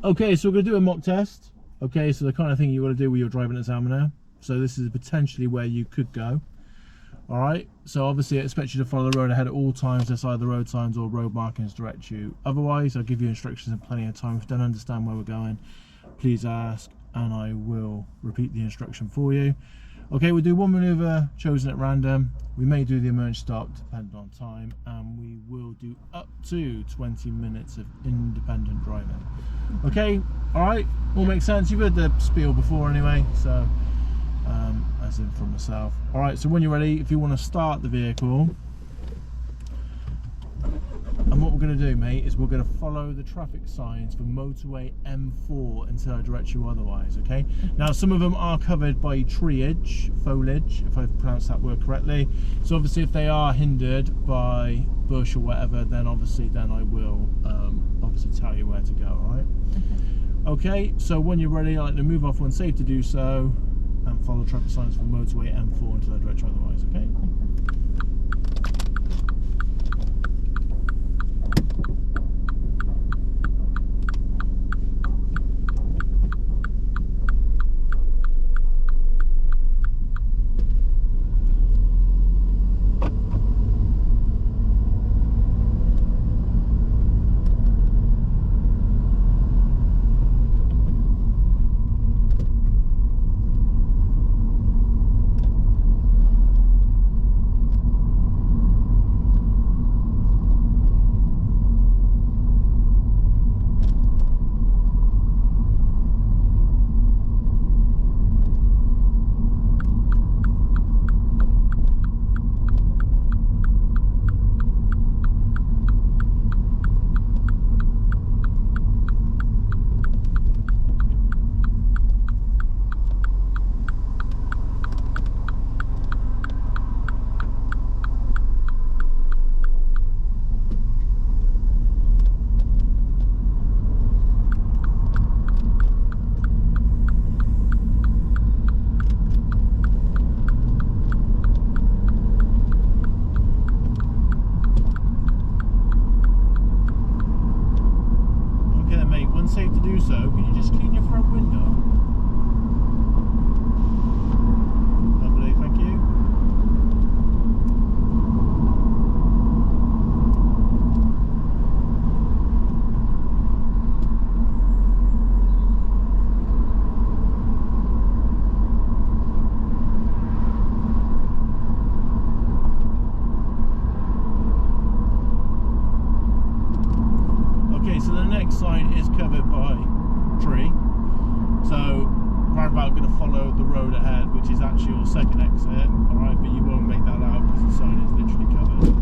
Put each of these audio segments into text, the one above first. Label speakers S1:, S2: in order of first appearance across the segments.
S1: Okay, so we're going to do a mock test. Okay, so the kind of thing you want to do with your driving examiner. So this is potentially where you could go. Alright, so obviously I expect you to follow the road ahead at all times. That's either road signs or road markings direct you. Otherwise, I'll give you instructions in plenty of time. If you don't understand where we're going, please ask and I will repeat the instruction for you. Okay, we'll do one manoeuvre chosen at random. We may do the emergency stop depending on time, and we will do up to 20 minutes of independent driving. Okay, alright, all makes sense. You've heard the spiel before anyway, so as in from myself. Alright, so when you're ready, if you want to start the vehicle, and what we're going to do, mate, is we're going to follow the traffic signs for motorway M4 until I direct you otherwise, okay? Now, some of them are covered by foliage, if I've pronounced that word correctly. So obviously, if they are hindered by bush or whatever, then obviously I will obviously tell you where to go, alright? Okay, so when you're ready, I like to move off when safe to do so, and follow traffic signs for motorway M4 until I direct you otherwise, okay? Safe to do so, can you just clean your front window? Lovely, thank you. Okay, so the next sign is covered by tree. So roundabout going to follow the road ahead, which is actually your second exit. Alright, but you won't make that out because the sign is literally covered.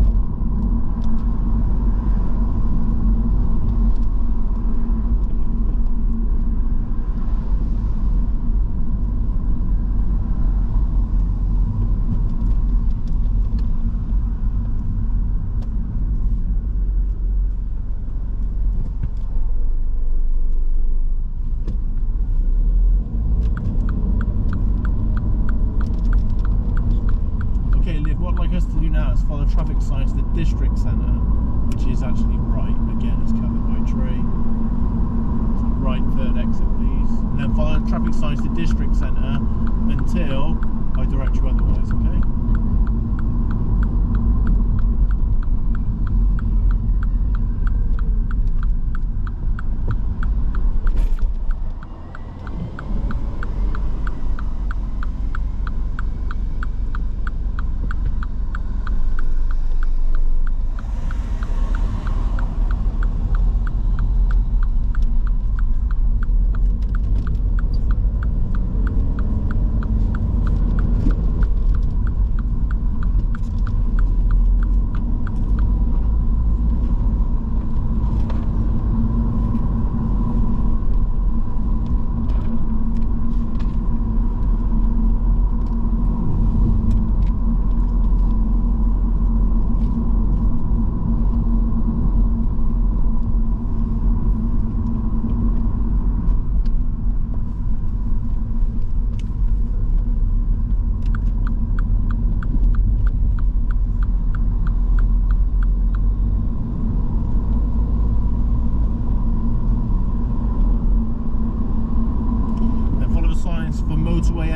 S1: Us to do now is follow traffic signs to the district centre, which is actually right. Again, it's covered by tree. So right, third exit, please. And then follow traffic signs to district centre until I direct you otherwise, okay?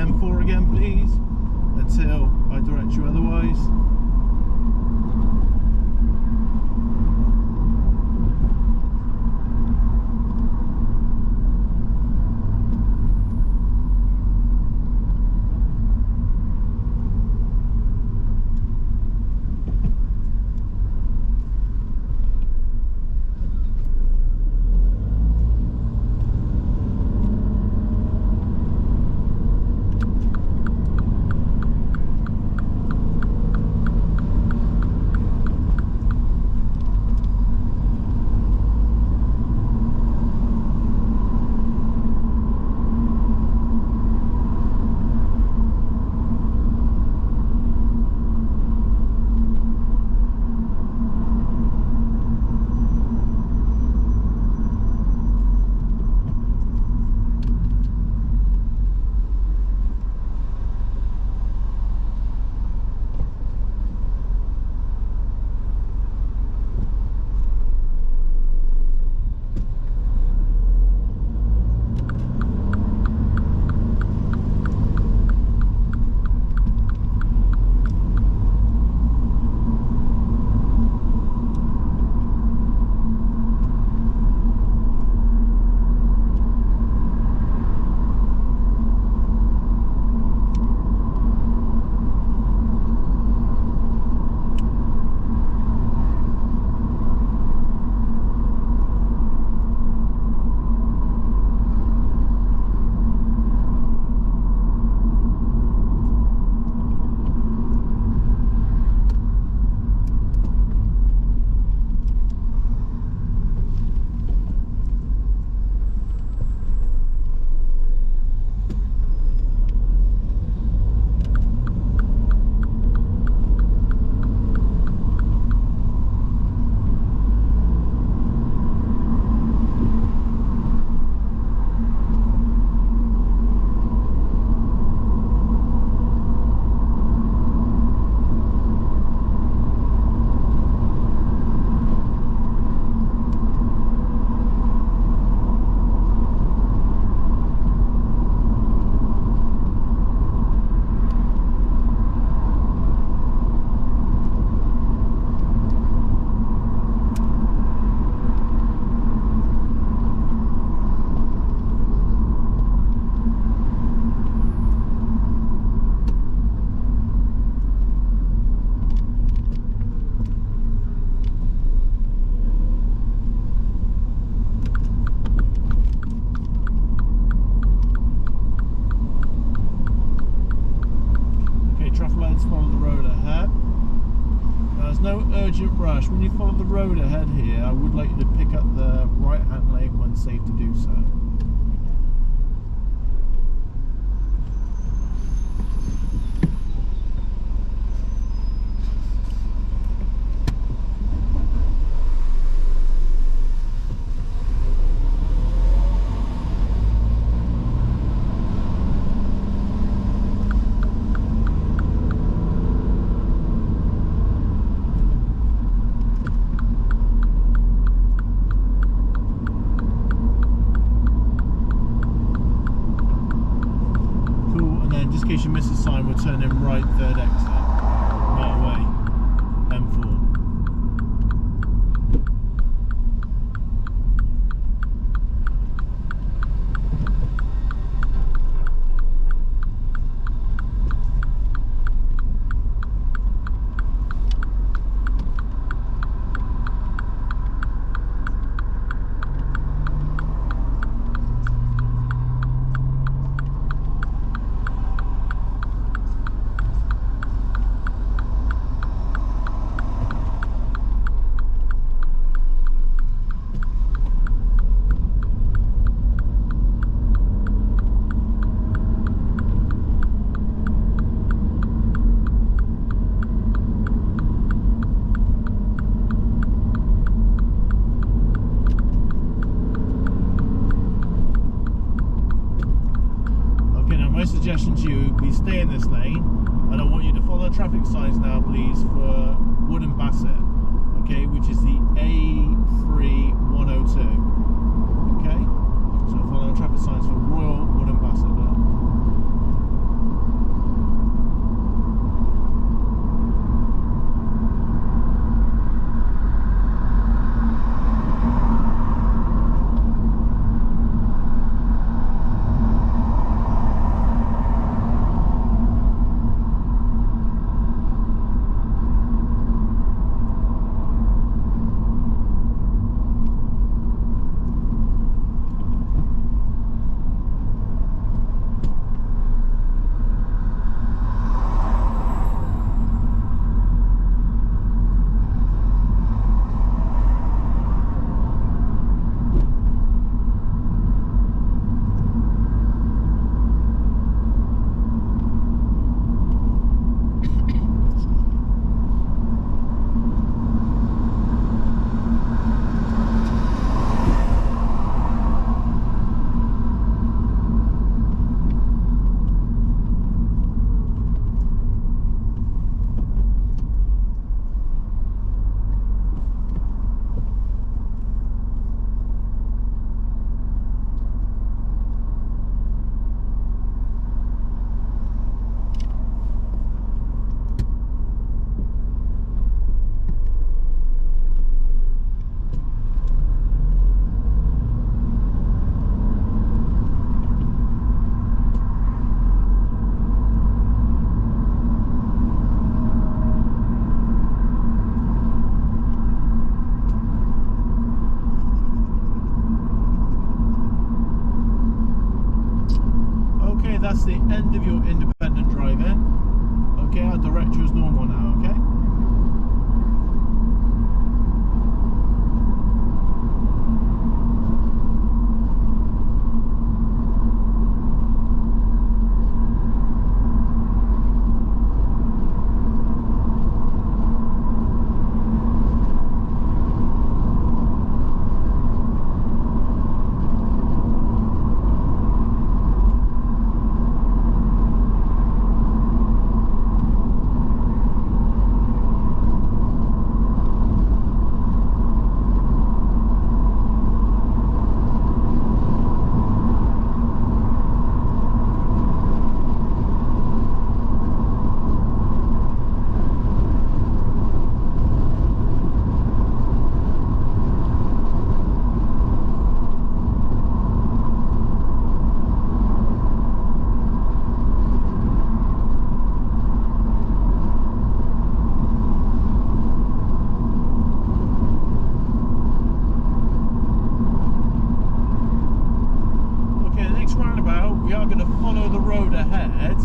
S1: M4 again, please, until I direct you otherwise. Urgent rush. When you follow the road ahead here, I would like you to pick up the right hand lane when safe to do so. In case you miss a sign, we're turning right, third exit, motorway, M4. Suggestion to you, we stay in this lane, and I want you to follow the traffic signs now, please, for Wood Basset, okay, which is the A3102, okay, so follow the traffic signs for Royal Wood Basset there. that's the end of your independent driving. Okay, I'll direct you as normal now, okay? We are going to follow the road ahead,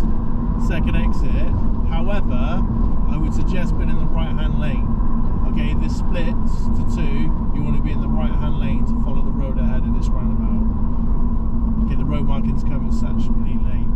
S1: second exit. However, I would suggest being in the right hand lane. Okay, this splits to two. You want to be in the right hand lane to follow the road ahead in this roundabout. Okay, the road markings come exceptionally late.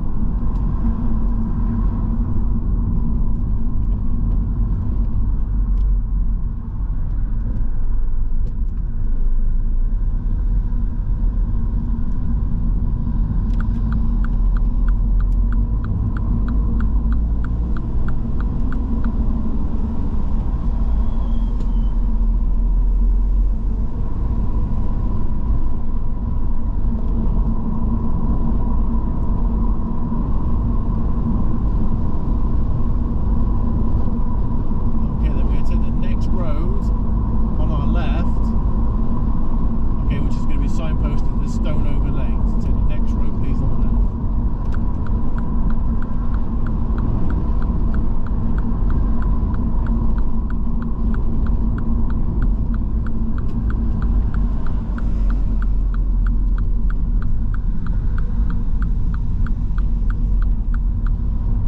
S1: Signposted the stone overlay. So take the next road please on the left.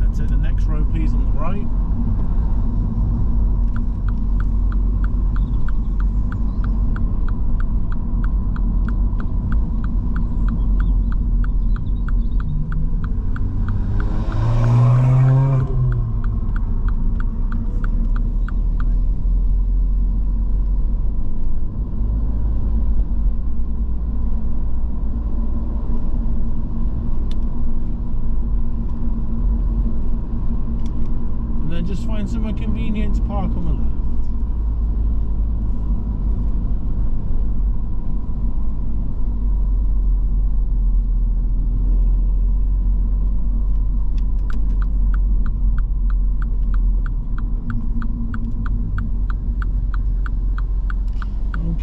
S1: Then take the next road please on the right. And then just find somewhere convenient to park on the left.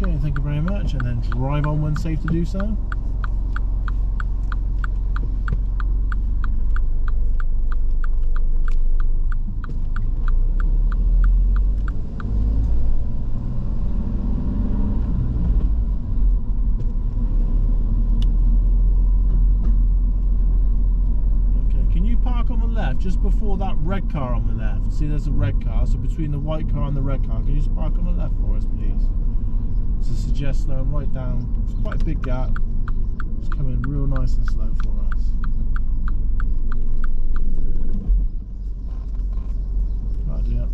S1: Okay, thank you very much, and then drive on when safe to do so. On the left, just before that red car on the left. See, there's a red car, so between the white car and the red car, can you just park on the left for us, please? So suggest slowing right down. It's quite a big gap. Just come in real nice and slow for us. Right, yeah.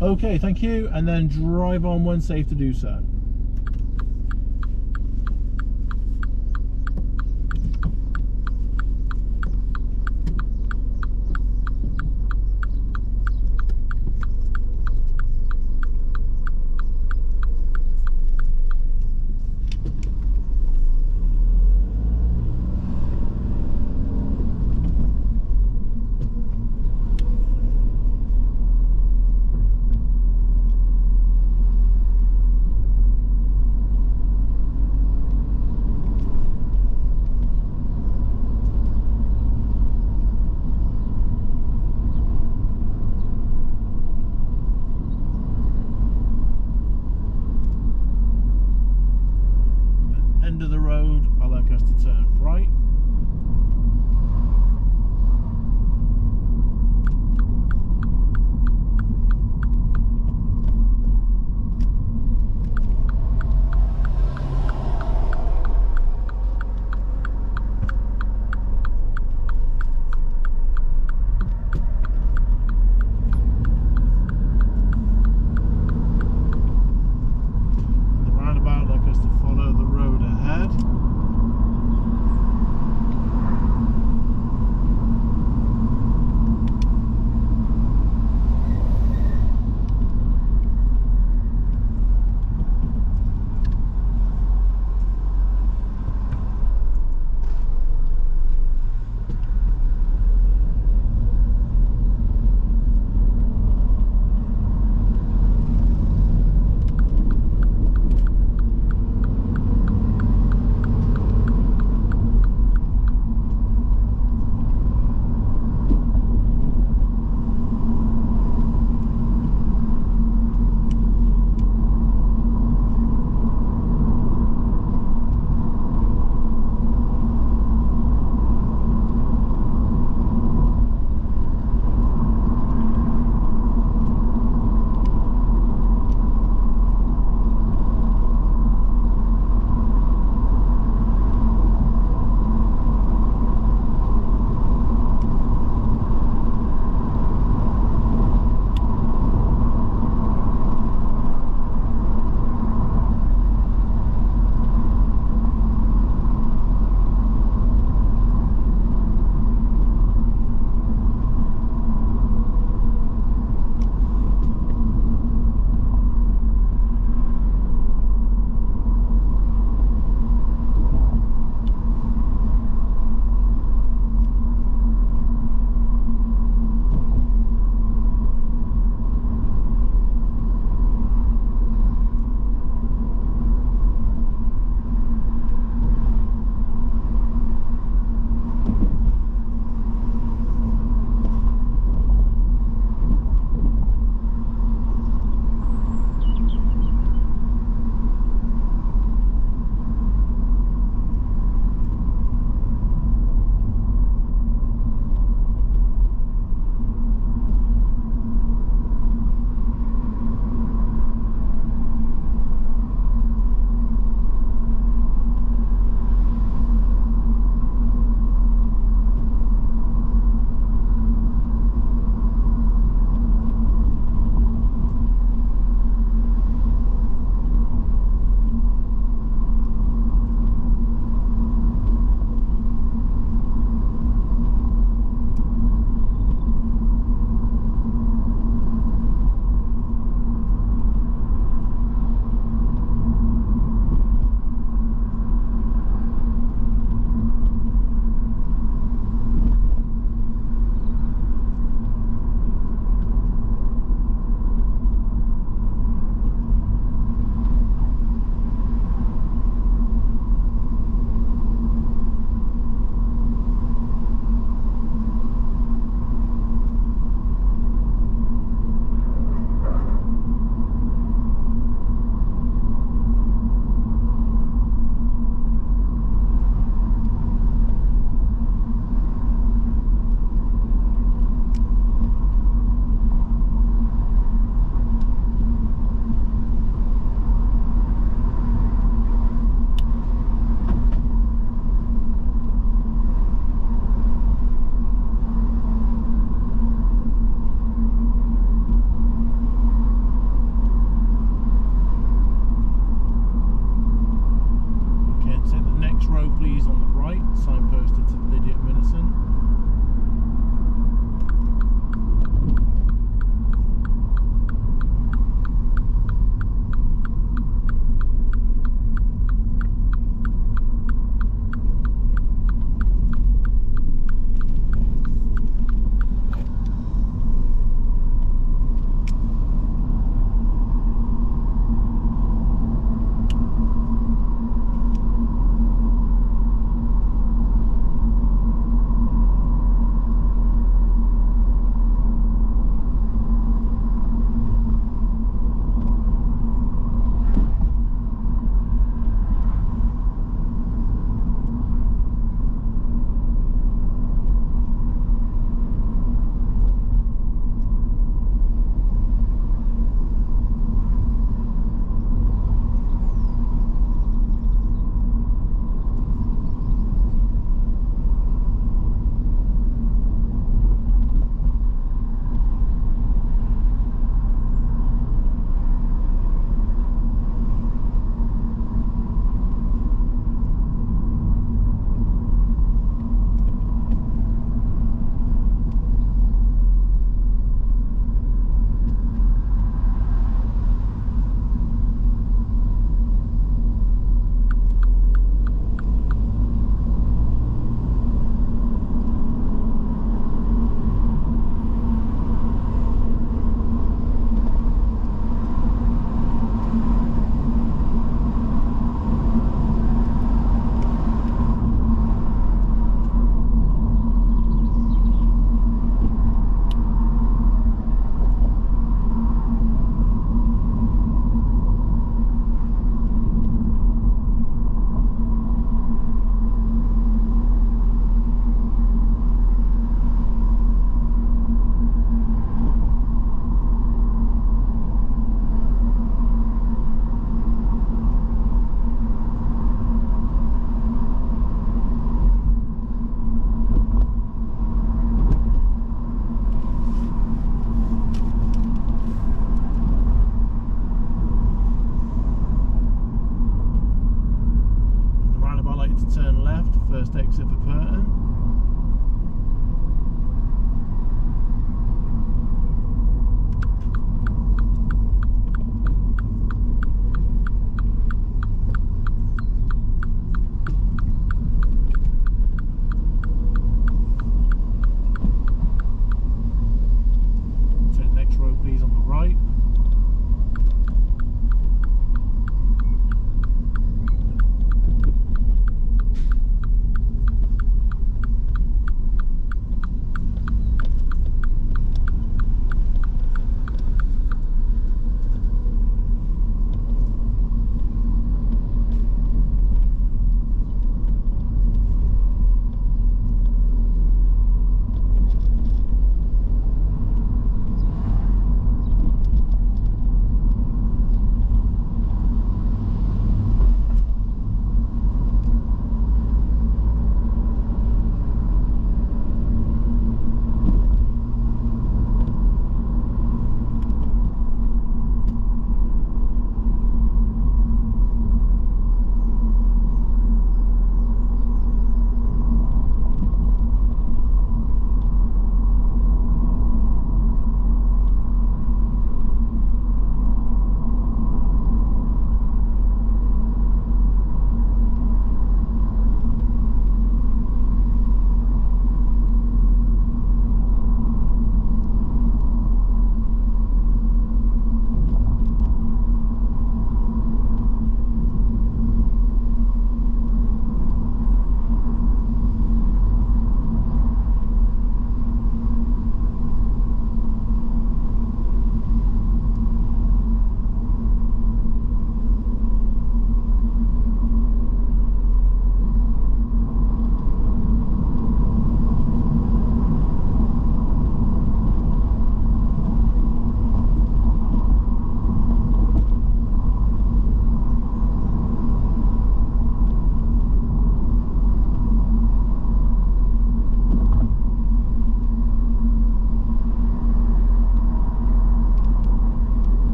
S1: Okay, thank you, and then drive on when safe to do so. end of the road, I like us to turn right.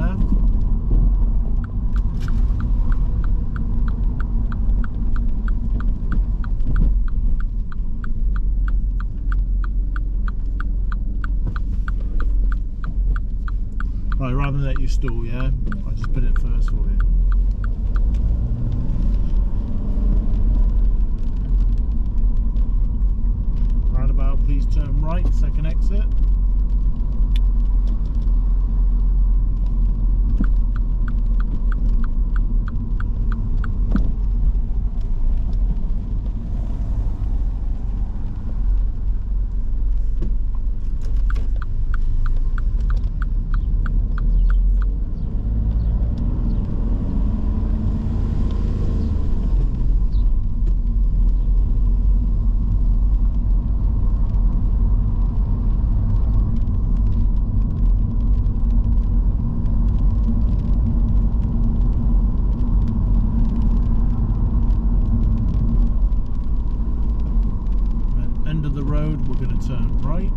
S1: left. Right, rather than let you stall, yeah, I just put it first for you. Roundabout, please turn right, second exit. End of the road, we're going to turn right.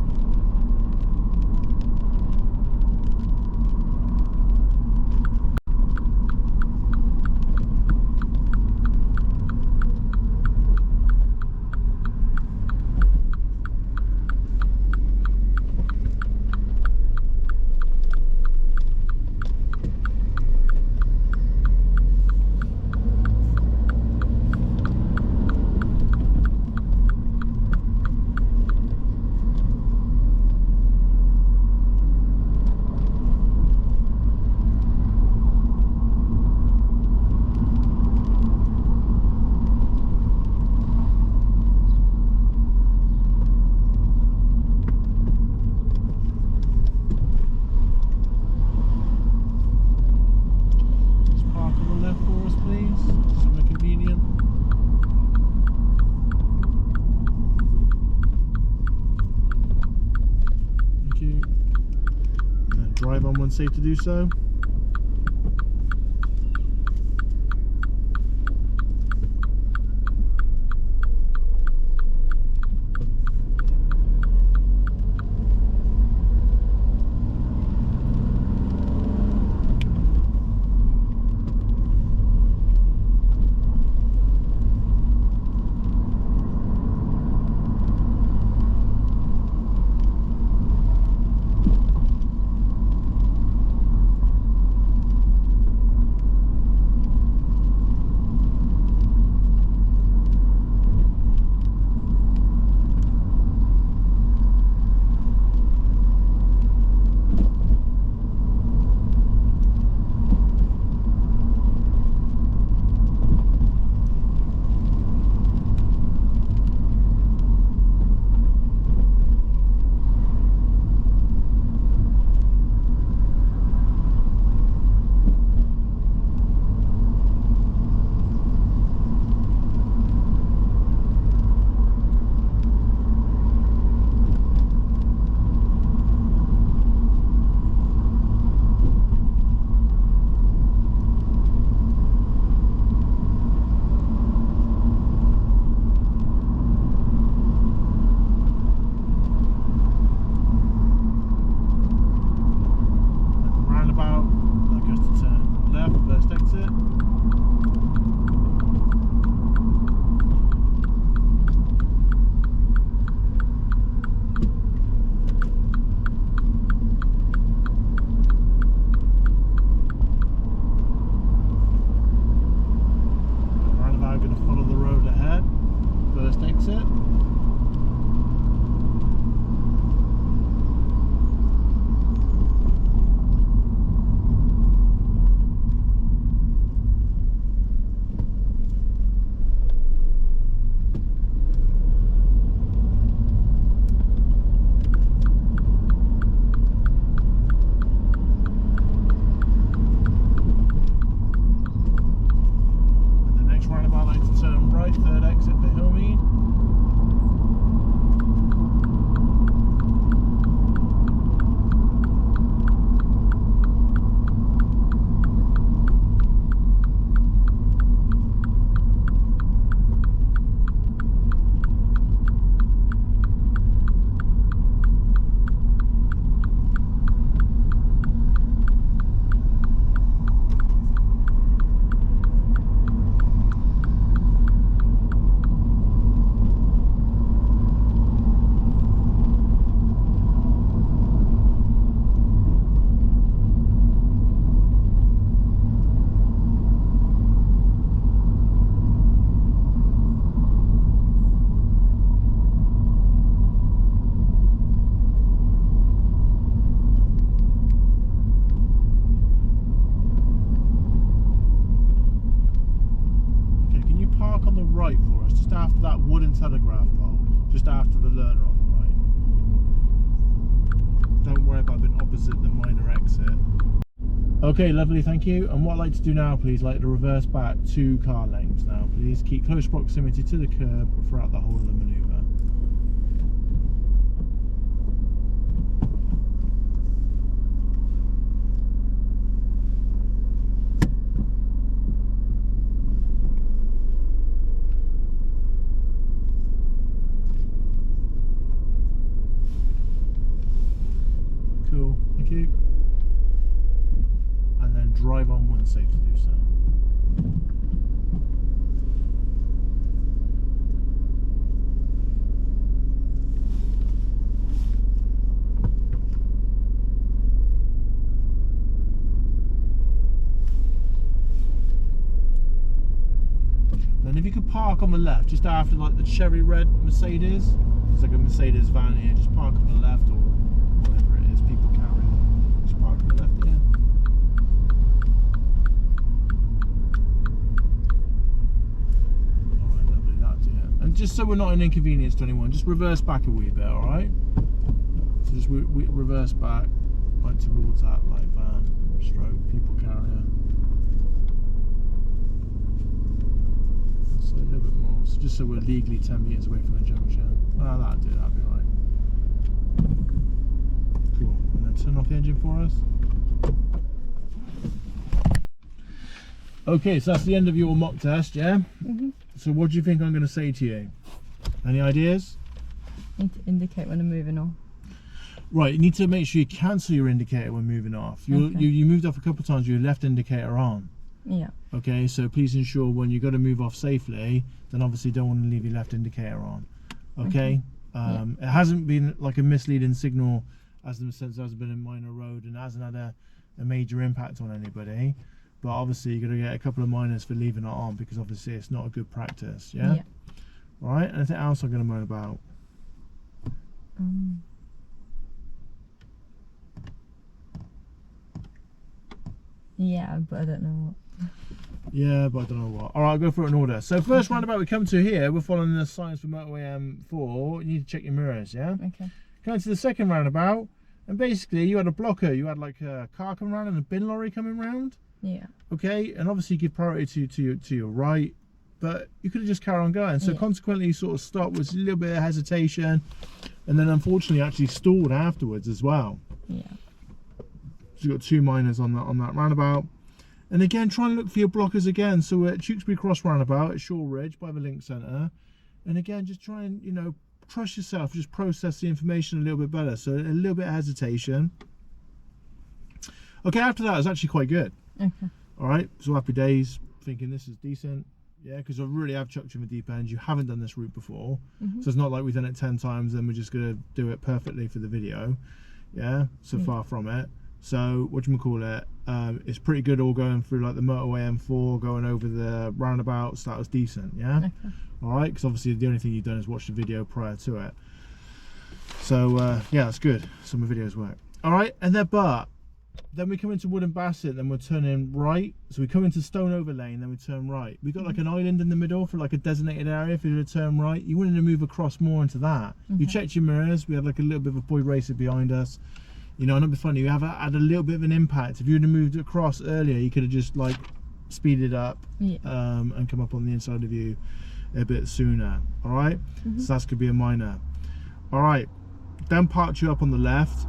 S1: Drive on when safe to do so. telegraph pole, just after the learner on the right. Don't worry about being opposite the minor exit. Okay, lovely, thank you. And what I'd like to do now, please, I'd like to reverse back 2 car lengths now, please. Keep close proximity to the curb throughout the whole of the manoeuvre. Cool, thank you. And then drive on when safe to do so. Then if you could park on the left, just after like the cherry red Mercedes, it's like a Mercedes van here, just park on the left or whatever it is people carrying. Just park on the left here. Alright, lovely, that's it. And just so we're not an inconvenience to anyone, just reverse back a wee bit, alright? So just we reverse back like towards that like van, stroke, people carrier. So a little bit more, so just so we're legally 10 metres away from the junction. Well, that'll be alright. Cool, and then turn off the engine for us. Okay, so that's the end of your mock test, yeah? So what do you think I'm going to say to you? Any ideas?
S2: Need to indicate when I'm moving on.
S1: Right, you need to make sure you cancel your indicator when moving off. You moved off a couple of times with your left indicator on.
S2: Yeah.
S1: Okay, so please ensure when you've got to move off safely, then obviously don't want to leave your left indicator on. Okay? It hasn't been like a misleading signal as in the sense it hasn't been a minor road and hasn't had a major impact on anybody. But obviously you're going to get a couple of minors for leaving it on because obviously it's not a good practice. Yeah? Alright, anything else I'm going to moan about?
S2: Yeah, but I don't know what.
S1: Yeah, but I don't know what. Alright, I'll go through it in order. So first roundabout we come to here, we're following the signs for motorway M4. You need to check your mirrors, yeah?
S2: Okay.
S1: Coming to the second roundabout, and basically you had a blocker. You had like a car coming around and a bin lorry coming round.
S2: Yeah.
S1: Okay, and obviously you give priority to your right, but you could have just carried on going. So consequently you sort of stopped with a little bit of hesitation, and then unfortunately actually stalled afterwards as well.
S2: Yeah.
S1: So you've got 2 minors on that roundabout. And again, try and look for your blockers again. So we're at Tewkesbury Cross roundabout at Shore Ridge by the Link Centre. And again, just try and, you know, trust yourself, just process the information a little bit better. So a little bit of hesitation. Okay, after that, it was actually quite good.
S2: Okay.
S1: All right, so happy days, thinking this is decent. Yeah, because I really have chucked you in the deep end. You haven't done this route before. So it's not like we've done it 10 times and we're just going to do it perfectly for the video. Yeah, so far from it. So whatchamacallit, it's pretty good all going through like the motorway M4, going over the roundabouts. That was decent, yeah?
S2: Okay.
S1: Alright, because obviously the only thing you've done is watch the video prior to it. So yeah, that's good. Some of the videos work. Alright, and then we come into Wood and Bassett, then we're turning right. So we come into Stoneover Lane, then we turn right. We've got like an island in the middle for like a designated area for you to turn right. You wanted to move across more into that. You checked your mirrors. We had like a little bit of a boy racer behind us. You know, not be funny, you have had a little bit of an impact. If you would have moved across earlier, you could have just like speeded up and come up on the inside of you a bit sooner. All right, so that could be a minor. All right, then parked you up on the left.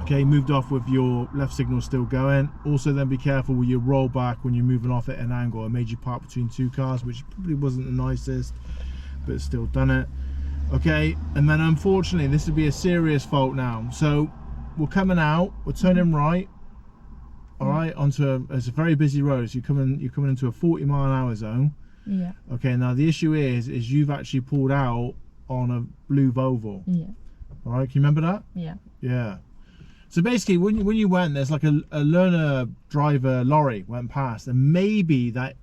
S1: Okay, moved off with your left signal still going. Also then be careful with your roll back when you're moving off at an angle. It made you park between 2 cars, which probably wasn't the nicest, but it's still done it. Okay, and then unfortunately this would be a serious fault now. So we're coming out, we're turning right, all right, onto it's a very busy road. So you're coming into a 40-mile-an-hour zone. Yeah. Okay, now the issue is you've actually pulled out on a blue Volvo. Yeah. All right, can you remember that?
S2: Yeah.
S1: Yeah. So basically, when you went, there's like a learner driver lorry went past, and maybe that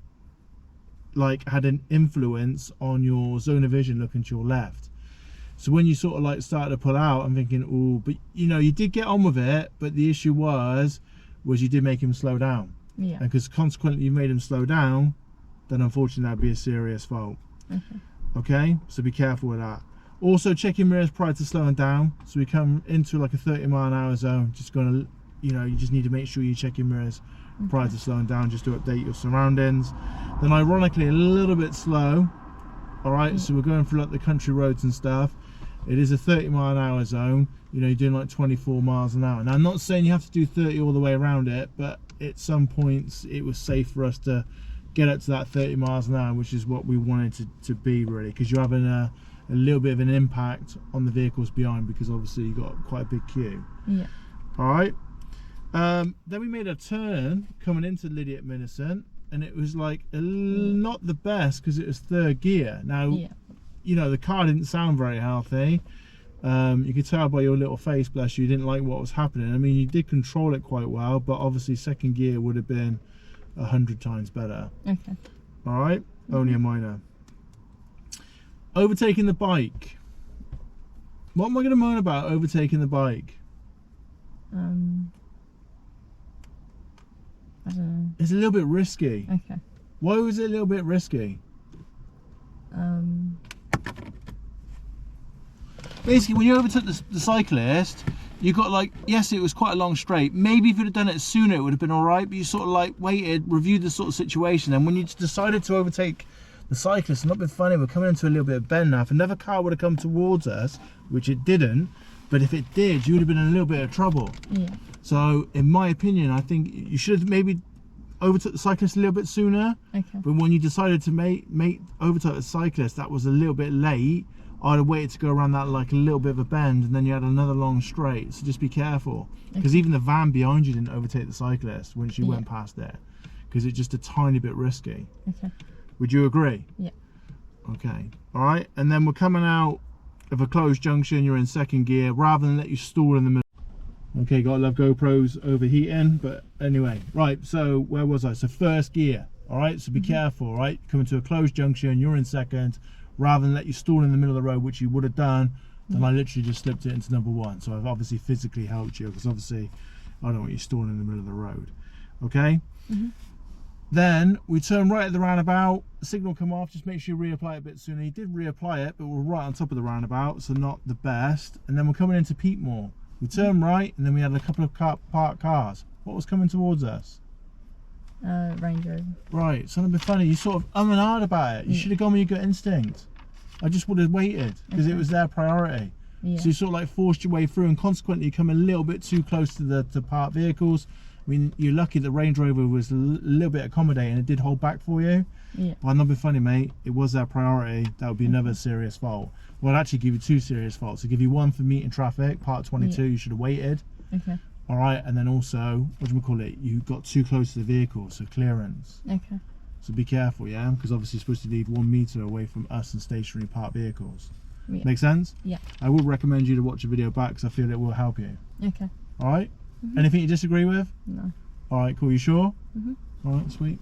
S1: like had an influence on your zone of vision looking to your left. So when you sort of like started to pull out, I'm thinking, oh, but you know, you did get on with it, but the issue was you did make him slow down. Yeah. And because consequently you made him slow down, then unfortunately that'd be a serious fault. Okay, so be careful with that. Also check your mirrors prior to slowing down. So we come into like a 30-mile-an-hour zone, just gonna, you know, you just need to make sure you check your mirrors prior to slowing down, just to update your surroundings. Then ironically a little bit slow. All right, so we're going through like the country roads and stuff. It is a 30-mile-an-hour zone. You know, you're doing like 24 miles an hour. Now I'm not saying you have to do 30 all the way around it, but at some points it was safe for us to get up to that 30 miles an hour, which is what we wanted to be, really, because you're having a little bit of an impact on the vehicles behind, because obviously you've got quite a big queue.
S2: Yeah.
S1: All right. Then we made a turn coming into Lydiate Millicent, and it was like not the best because it was third gear. Now, you know, the car didn't sound very healthy. You could tell by your little face, bless you, didn't like what was happening. I mean, you did control it quite well, but obviously second gear would have been 100 times better. Okay. All right. Only a minor. Overtaking the bike. What am I going to moan about overtaking the bike?
S2: I don't know.
S1: It's a little bit risky.
S2: Okay.
S1: Why was it a little bit risky? Basically, when you overtook the cyclist, you got like, yes, it was quite a long straight. Maybe if you'd have done it sooner, it would have been all right. But you sort of like waited, reviewed the sort of situation, and when you decided to overtake the cyclist, and not been funny, we're coming into a little bit of bend now. If another car would have come towards us, which it didn't, but if it did, you would have been in a little bit of trouble. Yeah. So, in my opinion, I think you should have maybe overtook the cyclist a little bit sooner. Okay. But when you decided to overtake the cyclist, that was a little bit late. I'd have waited to go around that like a little bit of a bend, and then you had another long straight. So just be careful, because even the van behind you didn't overtake the cyclist when she went past it, because it's just a tiny bit risky. Okay. Would you agree? Yeah. Okay. All right. And then we're coming out of a closed junction. You're in second gear, rather than let you stall in the middle. Okay, gotta love GoPros overheating, but anyway, right. So where was I? So first gear. All right. So be careful. All right. Coming to a closed junction, you're in second. Rather than let you stall in the middle of the road, which you would have done, then I literally just slipped it into number one. So I've obviously physically helped you, because obviously I don't want you stalling in the middle of the road. Okay. Then we turn right at the roundabout, the signal come off, just make sure you reapply it a bit sooner. You did reapply it, but we're right on top of the roundabout, so not the best. And then we're coming into Peatmore. We turn right, and then we had a couple of parked cars. What was coming towards us?
S2: Range Rover.
S1: Right, something a bit funny. You sort of and ahhed about it. You should have gone with your gut instinct. I just would have waited, because it was their priority. Yeah. So you sort of like forced your way through, and consequently you come a little bit too close to the parked vehicles. I mean, you're lucky the Range Rover was a little bit accommodating. It did hold back for you. Yeah. But I'm not being funny, mate. It was their priority. That would be another serious fault. Well, I'd actually give you two serious faults. I'd give you one for meeting traffic, part 22. You should have waited. Okay. All right, and then also, what do we call it? You got too close to the vehicle, so clearance. Okay. So be careful, yeah, because obviously you're supposed to leave 1 meter away from us and stationary parked vehicles. Yeah. Make sense? Yeah. I will recommend you to watch the video back, because I feel it will help you. Okay. All right. Anything you disagree with? No. All right, cool. You sure? All right, sweet.